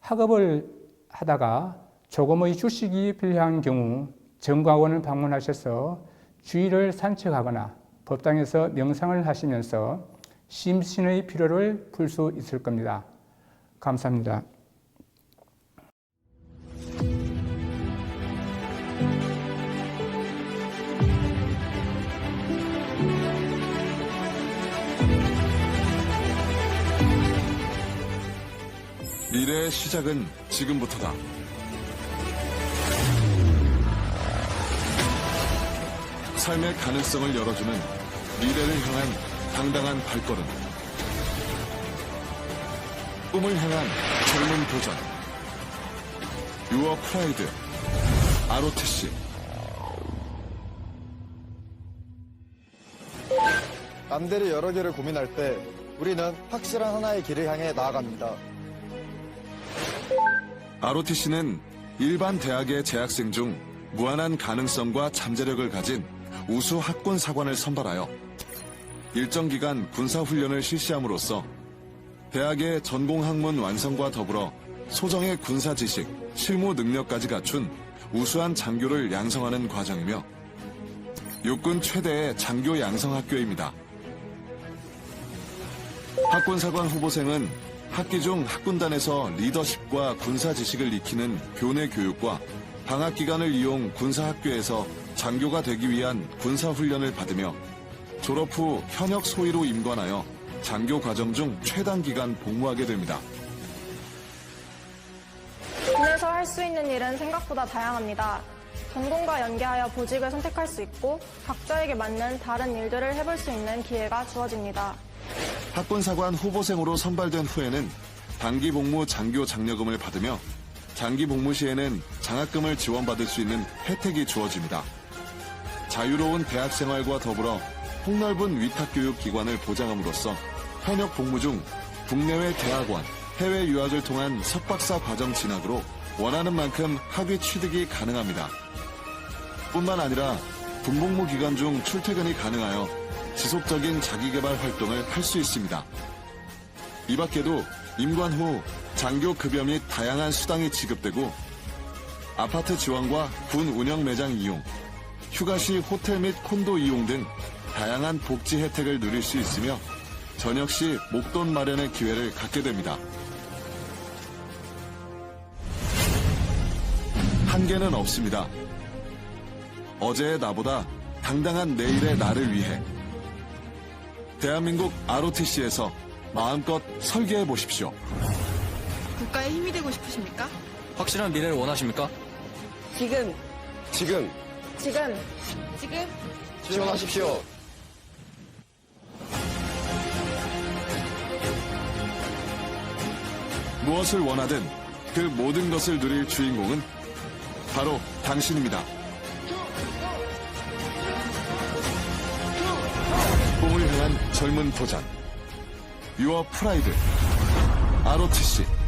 S10: 학업을 하다가 조금의 휴식이 필요한 경우 정각원을 방문하셔서 주일을 산책하거나 법당에서 명상을 하시면서 심신의 피로를 풀 수 있을 겁니다. 감사합니다.
S11: 미래의 시작은 지금부터다. 삶의 가능성을 열어주는 미래를 향한 당당한 발걸음. 꿈을 향한 젊은 도전. 유어 프라이드 ROTC.
S12: 남들이 여러 길을 고민할 때 우리는 확실한 하나의 길을 향해 나아갑니다.
S11: ROTC는 일반 대학의 재학생 중 무한한 가능성과 잠재력을 가진 우수 학군 사관을 선발하여 일정 기간 군사훈련을 실시함으로써 대학의 전공학문 완성과 더불어 소정의 군사 지식, 실무 능력까지 갖춘 우수한 장교를 양성하는 과정이며 육군 최대의 장교 양성학교입니다. 학군사관 후보생은 학기 중 학군단에서 리더십과 군사 지식을 익히는 교내 교육과 방학 기간을 이용 군사학교에서 장교가 되기 위한 군사훈련을 받으며 졸업 후 현역 소위로 임관하여 장교 과정 중 최단 기간 복무하게 됩니다.
S13: 군에서 할 수 있는 일은 생각보다 다양합니다. 전공과 연계하여 보직을 선택할 수 있고 각자에게 맞는 다른 일들을 해볼 수 있는 기회가 주어집니다.
S11: 학군사관 후보생으로 선발된 후에는 단기 복무 장교 장려금을 받으며 장기 복무 시에는 장학금을 지원받을 수 있는 혜택이 주어집니다. 자유로운 대학 생활과 더불어 폭넓은 위탁교육 기관을 보장함으로써 현역 복무 중 국내외 대학원, 해외 유학을 통한 석박사 과정 진학으로 원하는 만큼 학위 취득이 가능합니다. 뿐만 아니라 군복무 기간 중 출퇴근이 가능하여 지속적인 자기개발 활동을 할 수 있습니다. 이 밖에도 임관 후 장교 급여 및 다양한 수당이 지급되고 아파트 지원과 군 운영 매장 이용, 휴가 시 호텔 및 콘도 이용 등 다양한 복지 혜택을 누릴 수 있으며 전역 시 목돈 마련의 기회를 갖게 됩니다. 한계는 없습니다. 어제의 나보다 당당한 내일의 나를 위해 대한민국 ROTC에서 마음껏 설계해 보십시오.
S14: 국가의 힘이 되고 싶으십니까?
S15: 확실한 미래를 원하십니까?
S12: 지금
S14: 지금
S12: 지원하십시오.
S11: 무엇을 원하든 그 모든 것을 누릴 주인공은 바로 당신입니다. 꿈을 향한 젊은 도전. 유어 프라이드. ROTC.